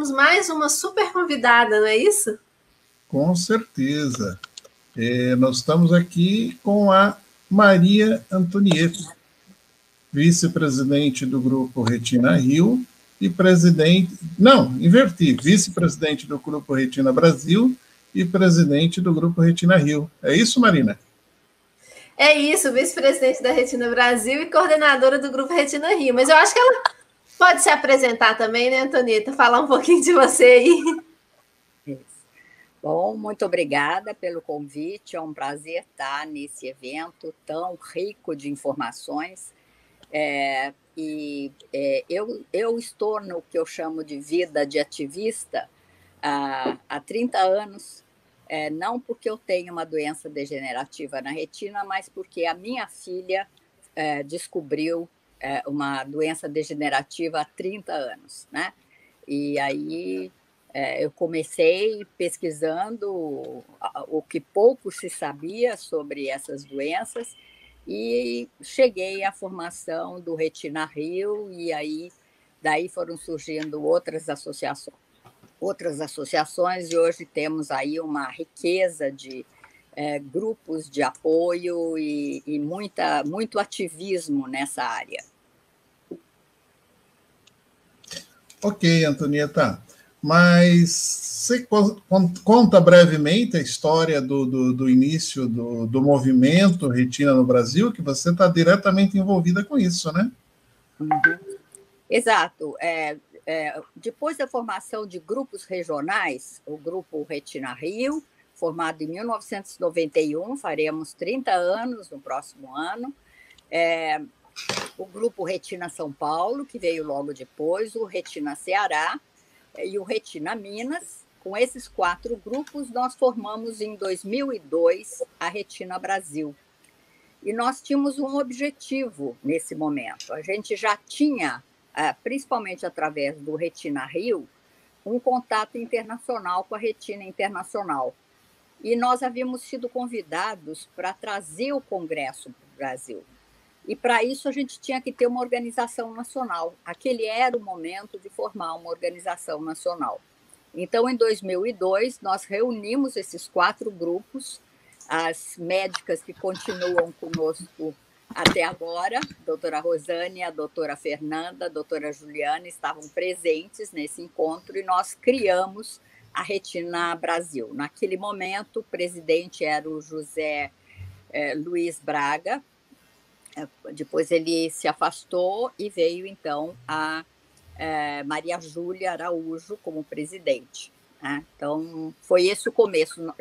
temos mais uma super convidada, não é isso? Com certeza. Nós estamos aqui com a Maria Antonieta, vice-presidente do Grupo Retina Rio e presidente... Não, inverti. Vice-presidente do Grupo Retina Brasil e presidente do Grupo Retina Rio. É isso, Marina? É isso, vice-presidente da Retina Brasil e coordenadora do Grupo Retina Rio. Mas eu acho que ela pode se apresentar também, né, Antonieta? Falar um pouquinho de você aí. Bom, muito obrigada pelo convite. É um prazer estar nesse evento tão rico de informações. Eu estou no que eu chamo de vida de ativista há 30 anos, não porque eu tenho uma doença degenerativa na retina, mas porque a minha filha descobriu uma doença degenerativa há 30 anos, né? E aí eu comecei pesquisando o que pouco se sabia sobre essas doenças e cheguei à formação do Retina Rio, e aí daí foram surgindo outras associações, e hoje temos aí uma riqueza de grupos de apoio e muito ativismo nessa área. Ok, Antonieta. Mas você conta brevemente a história do início do movimento Retina no Brasil, que você está diretamente envolvida com isso, né? Uhum. Exato. Depois da formação de grupos regionais, o Grupo Retina Rio, formado em 1991, faremos 30 anos no próximo ano. O Grupo Retina São Paulo, que veio logo depois, o Retina Ceará e o Retina Minas. Com esses 4 grupos, nós formamos em 2002 a Retina Brasil. E nós tínhamos um objetivo nesse momento. A gente já tinha, principalmente através do Retina Rio, um contato internacional com a Retina Internacional. E nós havíamos sido convidados para trazer o congresso para o Brasil. E, para isso, a gente tinha que ter uma organização nacional. Aquele era o momento de formar uma organização nacional. Então, em 2002, nós reunimos esses 4 grupos, as médicas que continuam conosco até agora, a doutora Rosane, a doutora Fernanda, a doutora Juliana, estavam presentes nesse encontro, e nós criamos a Retina Brasil. Naquele momento, o presidente era o José Luiz Braga. Depois ele se afastou e veio, então, a Maria Júlia Araújo como presidente, né? Então, foi esse o começo,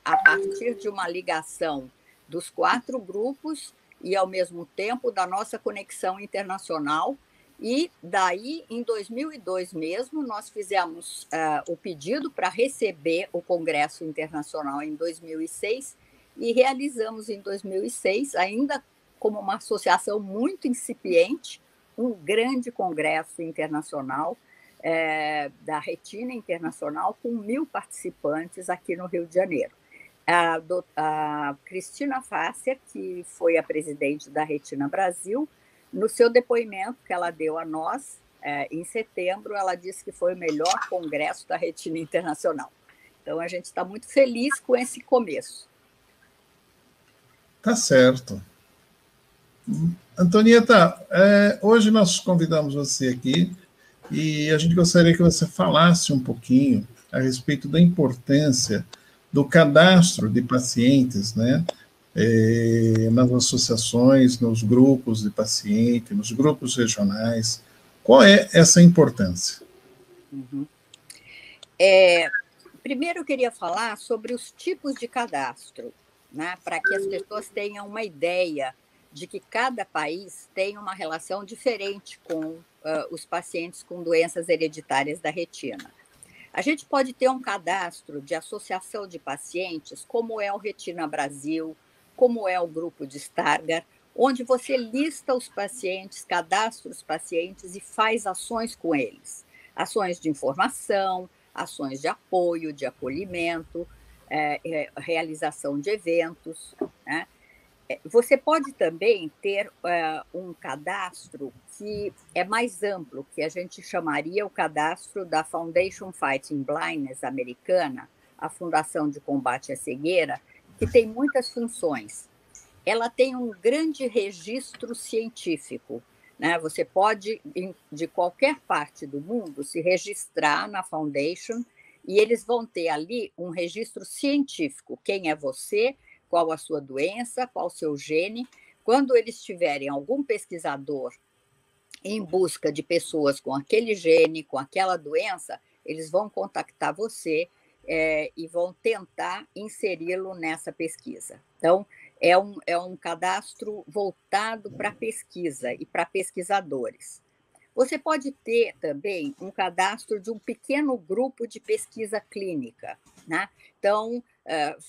a partir de uma ligação dos 4 grupos e, ao mesmo tempo, da nossa conexão internacional. E daí, em 2002 mesmo, nós fizemos o pedido para receber o Congresso Internacional em 2006 e realizamos em 2006, ainda como uma associação muito incipiente, um grande congresso internacional da Retina Internacional, com 1.000 participantes aqui no Rio de Janeiro. A Cristina Fasser, que foi a presidente da Retina Brasil, no seu depoimento que ela deu a nós, em setembro, ela disse que foi o melhor congresso da Retina Internacional. Então, a gente está muito feliz com esse começo. Tá certo. Antonieta, hoje nós convidamos você aqui e a gente gostaria que você falasse um pouquinho a respeito da importância do cadastro de pacientes, né, nas associações, nos grupos de pacientes, nos grupos regionais. Qual é essa importância? Uhum. Primeiro, eu queria falar sobre os tipos de cadastro, né, para que as pessoas tenham uma ideia de que cada país tem uma relação diferente com os pacientes com doenças hereditárias da retina. A gente pode ter um cadastro de associação de pacientes, como é o Retina Brasil, como é o grupo de Stargardt, onde você lista os pacientes, cadastra os pacientes e faz ações com eles. Ações de informação, ações de apoio, de acolhimento, realização de eventos, né? Você pode também ter um cadastro que é mais amplo, que a gente chamaria o cadastro da Foundation Fighting Blindness americana, a Fundação de Combate à Cegueira, que tem muitas funções. Ela tem um grande registro científico, né? Você pode, de qualquer parte do mundo, se registrar na Foundation e eles vão ter ali um registro científico. Quem é você, qual a sua doença, qual o seu gene. Quando eles tiverem algum pesquisador em busca de pessoas com aquele gene, com aquela doença, eles vão contactar você e vão tentar inseri-lo nessa pesquisa. Então, é um cadastro voltado para pesquisa e para pesquisadores. Você pode ter também um cadastro de um pequeno grupo de pesquisa clínica, né? Então,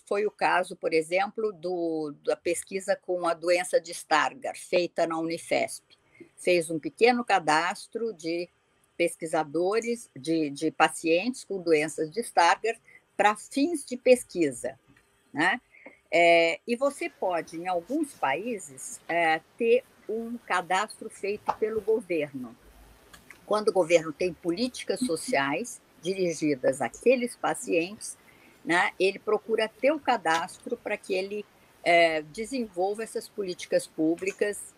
foi o caso, por exemplo, da pesquisa com a doença de Stargardt, feita na Unifesp. Fez um pequeno cadastro de pesquisadores, de pacientes com doenças de Stargardt para fins de pesquisa, né? E você pode, em alguns países, ter um cadastro feito pelo governo. Quando o governo tem políticas sociais dirigidas àqueles pacientes, né, ele procura ter o cadastro para que ele desenvolva essas políticas públicas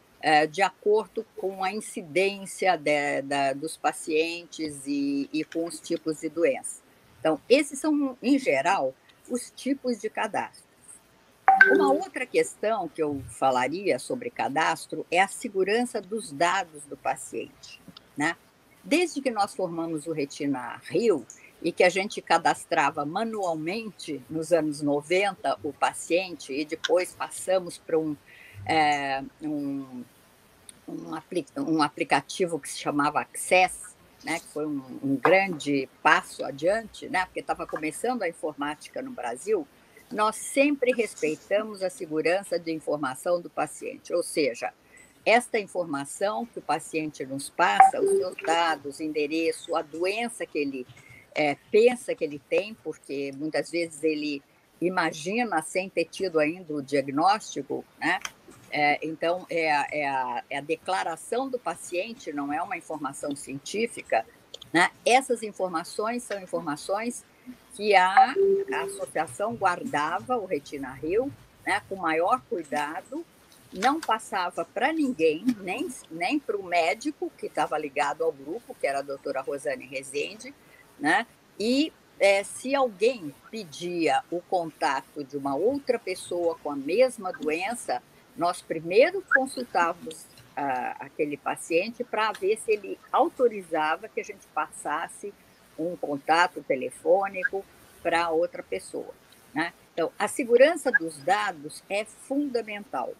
de acordo com a incidência dos pacientes e com os tipos de doença. Então, esses são, em geral, os tipos de cadastro. Uma outra questão que eu falaria sobre cadastro é a segurança dos dados do paciente, né? Desde que nós formamos o Retina Rio e que a gente cadastrava manualmente nos anos 90 o paciente e depois passamos para um aplicativo que se chamava Access, né, que foi um grande passo adiante, né, porque estava começando a informática no Brasil, nós sempre respeitamos a segurança de informação do paciente, ou seja, esta informação que o paciente nos passa, os seus dados, endereço, a doença que ele pensa que ele tem, porque muitas vezes ele imagina sem ter tido ainda o diagnóstico, né? Então, é a declaração do paciente, não é uma informação científica, né? Essas informações são informações que a associação guardava, o Retina Rio, né, com maior cuidado, não passava para ninguém, nem para o médico que estava ligado ao grupo, que era a doutora Rosane Rezende, né? E se alguém pedia o contato de uma outra pessoa com a mesma doença, nós primeiro consultávamos aquele paciente para ver se ele autorizava que a gente passasse um contato telefônico para outra pessoa, né? Então, a segurança dos dados é fundamental.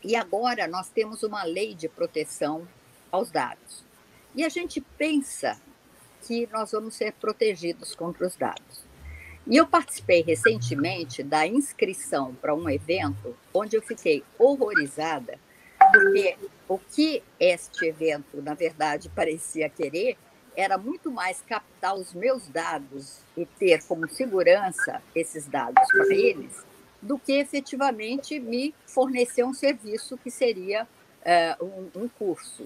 E agora nós temos uma lei de proteção aos dados. E a gente pensa que nós vamos ser protegidos contra os dados. E eu participei recentemente da inscrição para um evento onde eu fiquei horrorizada, porque o que este evento, na verdade, parecia querer era muito mais captar os meus dados e ter como segurança esses dados para eles, do que efetivamente me fornecer um serviço que seria um curso,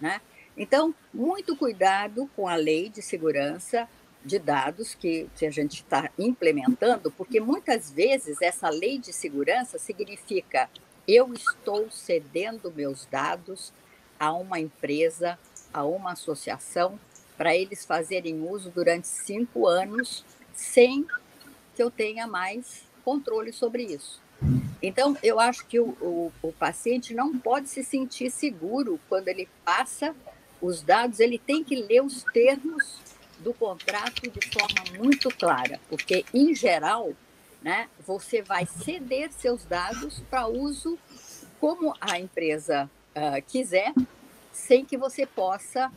né? Então, muito cuidado com a lei de segurança de dados que a gente está implementando, porque muitas vezes essa lei de segurança significa eu estou cedendo meus dados a uma empresa, a uma associação, para eles fazerem uso durante 5 anos, sem que eu tenha mais controle sobre isso. Então, eu acho que o paciente não pode se sentir seguro quando ele passa os dados, ele tem que ler os termos do contrato de forma muito clara, porque, em geral, né, você vai ceder seus dados para uso como a empresa quiser, sem que você possa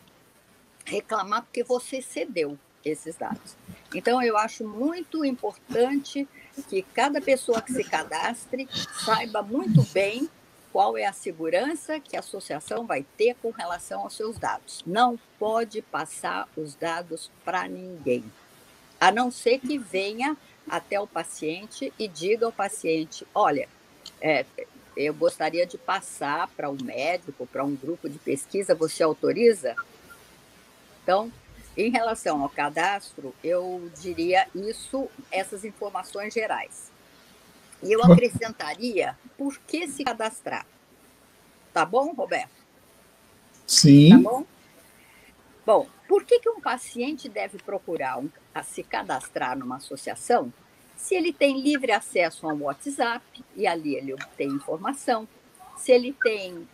reclamar porque você cedeu esses dados. Então, eu acho muito importante que cada pessoa que se cadastre saiba muito bem qual é a segurança que a associação vai ter com relação aos seus dados. Não pode passar os dados para ninguém, a não ser que venha até o paciente e diga ao paciente, olha, eu gostaria de passar para um médico, para um grupo de pesquisa. Você autoriza? Então, em relação ao cadastro, eu diria essas informações gerais. E eu acrescentaria por que se cadastrar. Tá bom, Roberto? Sim. Tá bom? Bom, por que um paciente deve procurar se cadastrar numa associação se ele tem livre acesso a um WhatsApp e ali ele obtém informação, se ele tem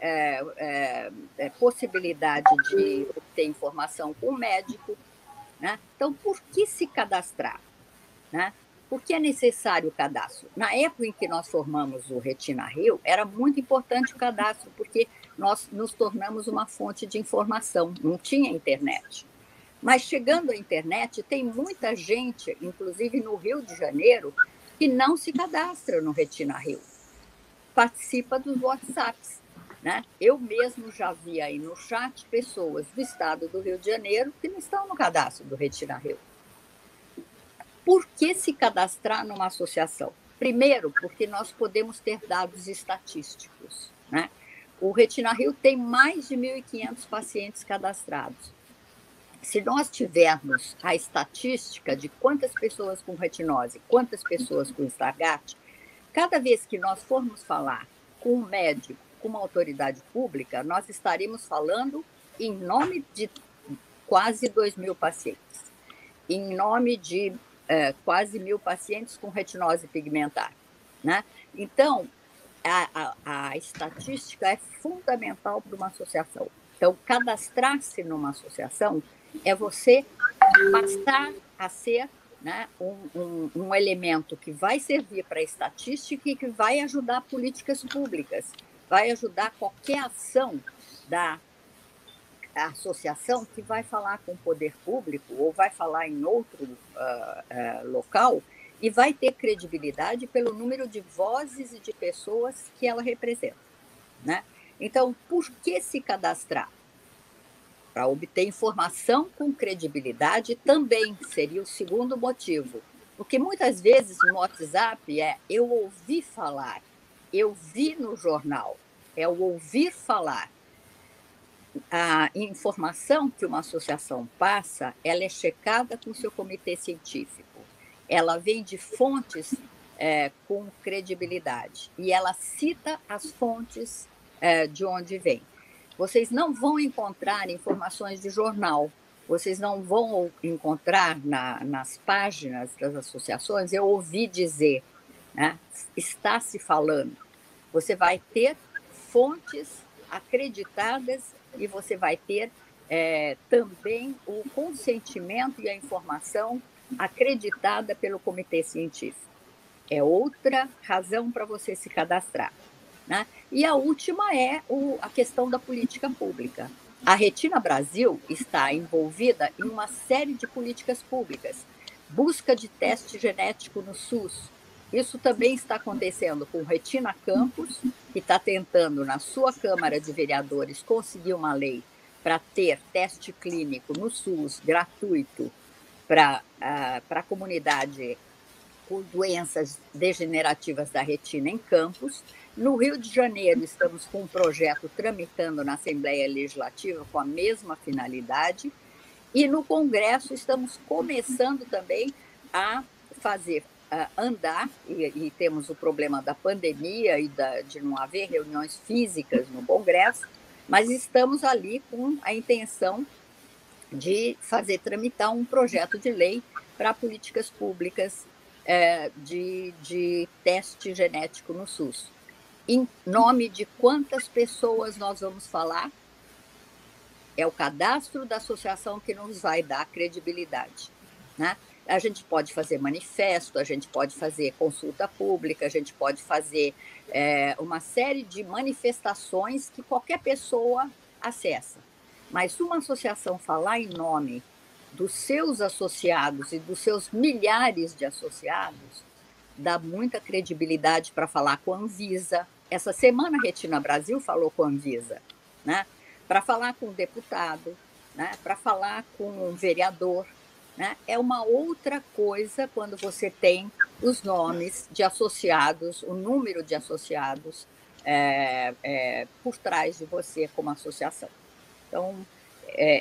possibilidade de obter informação com o médico, né? Então, por que se cadastrar? Né? Por que é necessário o cadastro? Na época em que nós formamos o Retina Rio, era muito importante o cadastro, porque nós nos tornamos uma fonte de informação, não tinha internet. Mas chegando à internet, tem muita gente, inclusive no Rio de Janeiro, que não se cadastra no Retina Rio, participa dos WhatsApps. Né? Eu mesmo já vi aí no chat pessoas do estado do Rio de Janeiro que não estão no cadastro do Retina Rio. Por que se cadastrar numa associação? Primeiro, porque nós podemos ter dados estatísticos. Né? O Retina Rio tem mais de 1.500 pacientes cadastrados. Se nós tivermos a estatística de quantas pessoas com retinose, quantas pessoas com Stargardt, cada vez que nós formos falar com um médico, com uma autoridade pública, nós estaremos falando em nome de quase 2.000 pacientes, em nome de quase 1.000 pacientes com retinose pigmentar. Né? Então, a estatística é fundamental para uma associação. Então, cadastrar-se numa associação é você passar a ser, né, um elemento que vai servir para a estatística e que vai ajudar políticas públicas, vai ajudar qualquer ação da associação que vai falar com o poder público ou vai falar em outro local e vai ter credibilidade pelo número de vozes e de pessoas que ela representa. Né? Então, por que se cadastrar? Para obter informação com credibilidade também seria o segundo motivo. Porque muitas vezes no WhatsApp eu ouvi falar, eu vi no jornal, é o ouvir falar. A informação que uma associação passa, ela é checada com o seu comitê científico. Ela vem de fontes com credibilidade e ela cita as fontes de onde vem. Vocês não vão encontrar informações de jornal, vocês não vão encontrar nas páginas das associações, eu ouvi dizer, né? Está se falando. Você vai ter fontes acreditadas e você vai ter também o consentimento e a informação acreditada pelo comitê científico. É outra razão para você se cadastrar. Né? E a última é a questão da política pública. A Retina Brasil está envolvida em uma série de políticas públicas. Busca de teste genético no SUS. Isso também está acontecendo com o Retina Campus, que está tentando, na sua Câmara de Vereadores, conseguir uma lei para ter teste clínico no SUS gratuito para a comunidade com doenças degenerativas da retina em Campos. No Rio de Janeiro, estamos com um projeto tramitando na Assembleia Legislativa com a mesma finalidade. E no Congresso, estamos começando também a fazer andar, e temos o problema da pandemia e de não haver reuniões físicas no Congresso, mas estamos ali com a intenção de fazer tramitar um projeto de lei para políticas públicas de teste genético no SUS. Em nome de quantas pessoas nós vamos falar? É o cadastro da associação que nos vai dar credibilidade. Né? A gente pode fazer manifesto, a gente pode fazer consulta pública, a gente pode fazer uma série de manifestações que qualquer pessoa acessa. Mas uma associação falar em nome dos seus associados e dos seus milhares de associados dá muita credibilidade para falar com a Anvisa. Essa semana a Retina Brasil falou com a Anvisa, né? Para falar com o deputado, né? Para falar com um vereador. Né? É uma outra coisa quando você tem os nomes de associados, o número de associados por trás de você como associação. Então,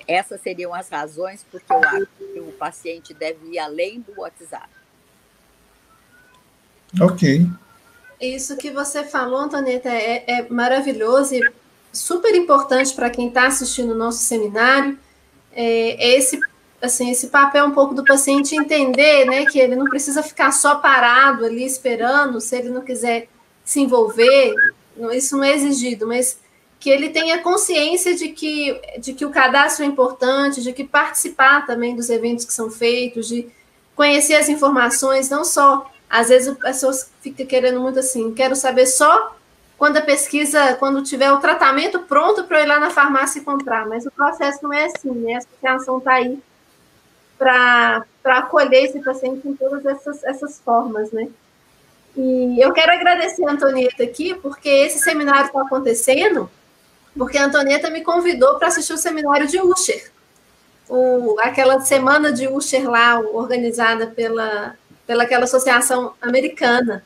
essas seriam as razões porque eu acho que o paciente deve ir além do WhatsApp. Ok. Isso que você falou, Antonieta, é maravilhoso e super importante para quem está assistindo o nosso seminário. Esse papel um pouco do paciente entender, né, que ele não precisa ficar só parado ali esperando, se ele não quiser se envolver, isso não é exigido, mas que ele tenha consciência de que o cadastro é importante, de que participar também dos eventos que são feitos, de conhecer as informações, não só, às vezes as pessoas ficam querendo muito assim, quero saber só quando a pesquisa, quando tiver o tratamento pronto para eu ir lá na farmácia e comprar, mas o processo não é assim, né? A associação está aí para acolher esse paciente em todas essas formas, né? E eu quero agradecer a Antonieta aqui, porque esse seminário está acontecendo, porque a Antonieta me convidou para assistir o seminário de Usher, aquela semana de Usher lá, organizada pelaquela associação americana.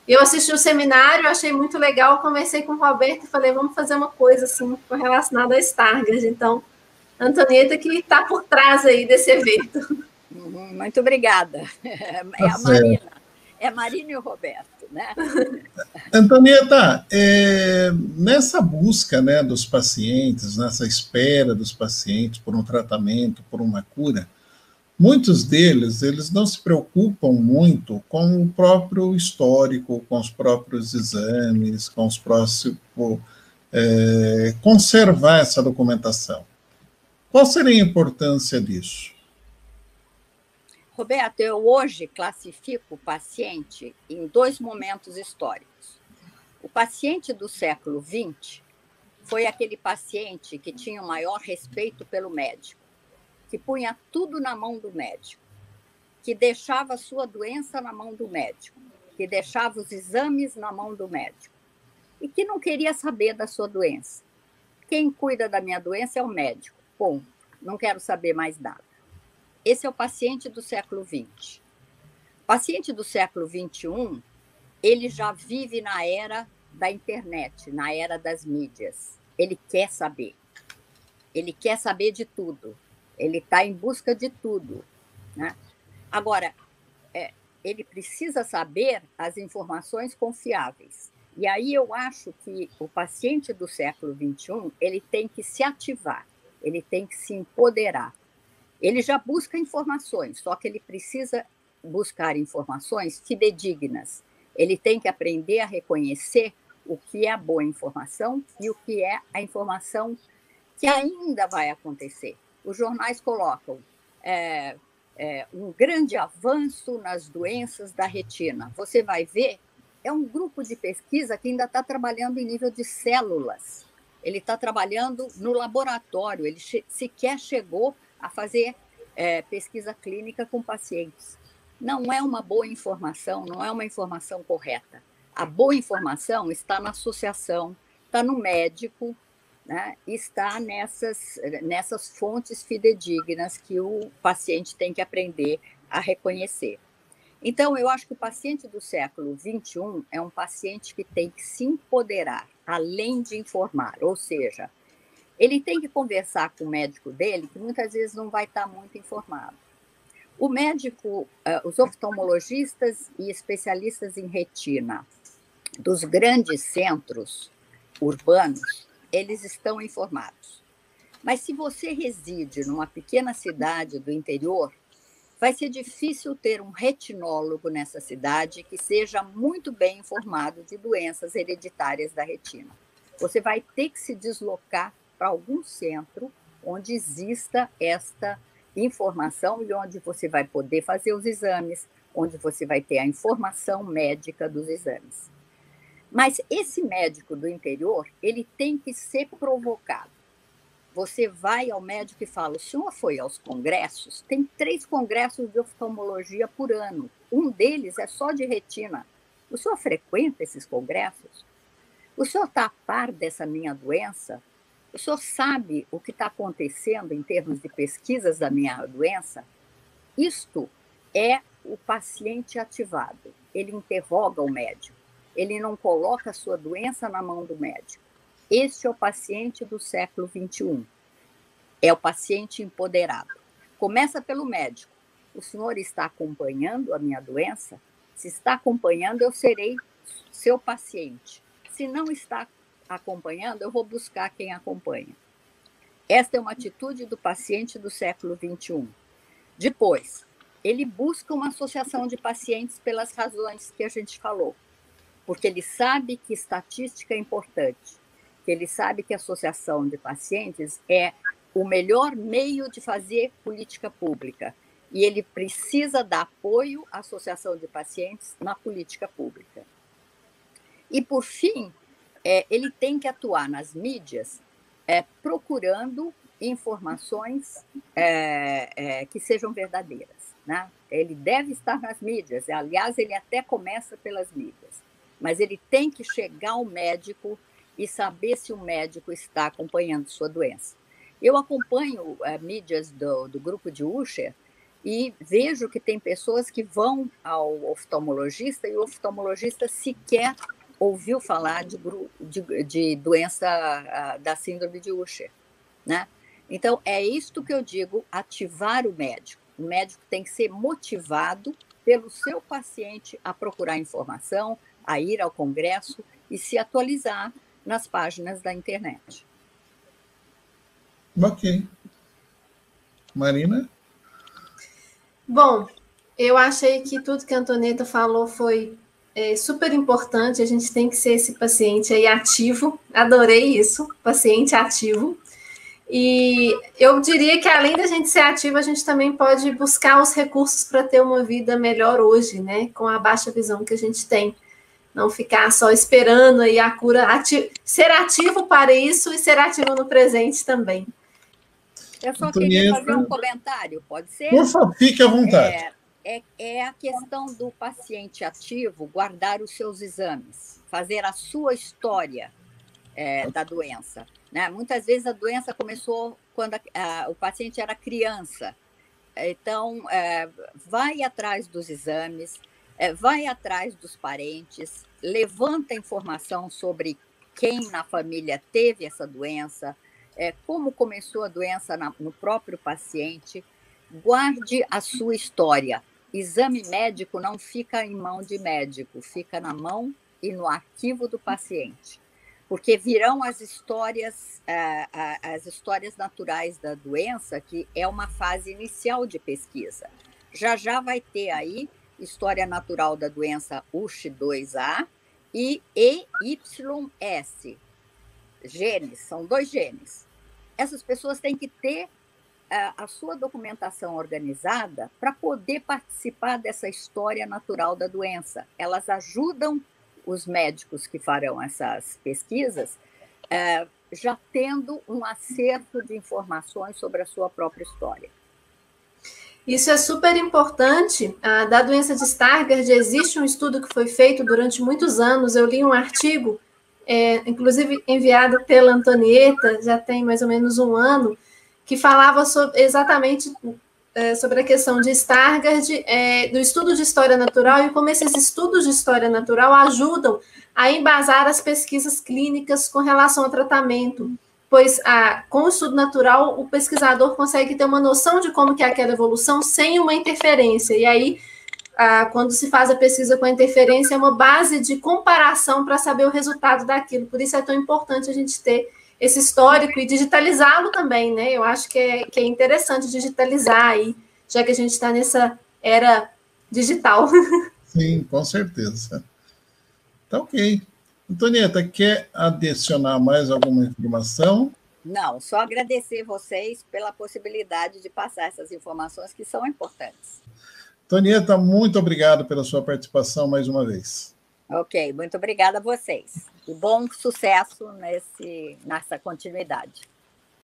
Eu assisti o seminário, achei muito legal, conversei com o Roberto e falei, vamos fazer uma coisa assim relacionada a Stargardt. Então, a Antonieta que está por trás aí desse evento. Muito obrigada. É a Marina. É a Marina e o Roberto, né? Antonieta, nessa busca, né, dos pacientes, nessa espera dos pacientes por um tratamento, por uma cura, muitos deles, eles não se preocupam muito com o próprio histórico, com os próprios exames, com os próximos, conservar essa documentação. Qual seria a importância disso? Roberto, eu hoje classifico o paciente em 2 momentos históricos. O paciente do século XX foi aquele paciente que tinha o maior respeito pelo médico, que punha tudo na mão do médico, que deixava a sua doença na mão do médico, que deixava os exames na mão do médico e que não queria saber da sua doença. Quem cuida da minha doença é o médico. Ponto. Não quero saber mais nada. Esse é o paciente do século XX. O paciente do século XXI, ele já vive na era da internet, na era das mídias. Ele quer saber. Ele quer saber de tudo. Ele está em busca de tudo, né? Agora, ele precisa saber as informações confiáveis. E aí eu acho que o paciente do século XXI, ele tem que se ativar, ele tem que se empoderar. Ele já busca informações, só que ele precisa buscar informações fidedignas. Ele tem que aprender a reconhecer o que é a boa informação e o que é a informação que ainda vai acontecer. Os jornais colocam um grande avanço nas doenças da retina. Você vai ver, é um grupo de pesquisa que ainda está trabalhando em nível de células. Ele está trabalhando no laboratório, ele sequer chegou a fazer pesquisa clínica com pacientes. Não é uma boa informação, não é uma informação correta. A boa informação está na associação, está no médico, né? Está nessas fontes fidedignas que o paciente tem que aprender a reconhecer. Então, eu acho que o paciente do século XXI é um paciente que tem que se empoderar, além de informar, ou seja, ele tem que conversar com o médico dele, que muitas vezes não vai estar muito informado. O médico, os oftalmologistas e especialistas em retina dos grandes centros urbanos, eles estão informados. Mas se você reside numa pequena cidade do interior, vai ser difícil ter um retinólogo nessa cidade que seja muito bem informado de doenças hereditárias da retina. Você vai ter que se deslocar para algum centro onde exista esta informação e onde você vai poder fazer os exames, onde você vai ter a informação médica dos exames. Mas esse médico do interior, ele tem que ser provocado. Você vai ao médico e fala, o senhor foi aos congressos? Tem 3 congressos de oftalmologia por ano. Um deles é só de retina. O senhor frequenta esses congressos? O senhor está a par dessa minha doença? O senhor sabe o que está acontecendo em termos de pesquisas da minha doença? Isto é o paciente ativado. Ele interroga o médico. ele não coloca a sua doença na mão do médico. Este é o paciente do século XXI. É o paciente empoderado. Começa pelo médico. O senhor está acompanhando a minha doença? Se está acompanhando, eu serei seu paciente. Se não está acompanhando, eu vou buscar quem acompanha. Esta é uma atitude do paciente do século XXI. Depois, ele busca uma associação de pacientes pelas razões que a gente falou, porque ele sabe que estatística é importante, que ele sabe que a associação de pacientes é o melhor meio de fazer política pública, e ele precisa dar apoio à associação de pacientes na política pública. E, por fim, ele tem que atuar nas mídias procurando informações que sejam verdadeiras, né? Ele deve estar nas mídias, aliás, ele até começa pelas mídias, mas ele tem que chegar ao médico e saber se o médico está acompanhando sua doença. Eu acompanho mídias do grupo de Usher e vejo que tem pessoas que vão ao oftalmologista e o oftalmologista sequer ouviu falar de doença da síndrome de Usher, né? Então, é isto que eu digo, ativar o médico. O médico tem que ser motivado pelo seu paciente a procurar informação, a ir ao congresso e se atualizar nas páginas da internet. Ok. Marina? Bom, eu achei que tudo que a Antonieta falou foi super importante. A gente tem que ser esse paciente aí ativo. Adorei isso, paciente ativo. E eu diria que, além da gente ser ativo, a gente também pode buscar os recursos para ter uma vida melhor hoje, né? Com a baixa visão que a gente tem. Não ficar só esperando aí a cura. Ser ativo para isso e ser ativo no presente também. Eu só queria fazer um comentário, pode ser? Por favor, fique à vontade. É a questão do paciente ativo guardar os seus exames, fazer a sua história da doença, né? Muitas vezes a doença começou quando o paciente era criança. Então, vai atrás dos exames, vai atrás dos parentes, levanta informação sobre quem na família teve essa doença, como começou a doença no próprio paciente. Guarde a sua história. Exame médico não fica em mão de médico, fica na mão e no arquivo do paciente, porque virão as histórias naturais da doença, que é uma fase inicial de pesquisa. Já vai ter aí história natural da doença USH2A e EYS, genes, são 2 genes. Essas pessoas têm que ter a sua documentação organizada para poder participar dessa história natural da doença. Elas ajudam os médicos que farão essas pesquisas, já tendo um acerto de informações sobre a sua própria história. Isso é super importante. Da doença de Stargardt, existe um estudo que foi feito durante muitos anos. Eu li um artigo, inclusive enviado pela Antonieta, já tem mais ou menos um ano, que falava exatamente sobre a questão de Stargardt, do estudo de história natural e como esses estudos de história natural ajudam a embasar as pesquisas clínicas com relação ao tratamento, pois com o estudo natural o pesquisador consegue ter uma noção de como que é aquela evolução sem uma interferência, e aí quando se faz a pesquisa com a interferência é uma base de comparação para saber o resultado daquilo, por isso é tão importante a gente ter esse histórico e digitalizá-lo também, né? Eu acho que é interessante digitalizar aí, já que a gente está nessa era digital. Sim, com certeza. Tá ok. Antonieta, quer adicionar mais alguma informação? Não, só agradecer vocês pela possibilidade de passar essas informações que são importantes. Antonieta, muito obrigado pela sua participação mais uma vez. Ok, muito obrigada a vocês. E bom sucesso nessa continuidade.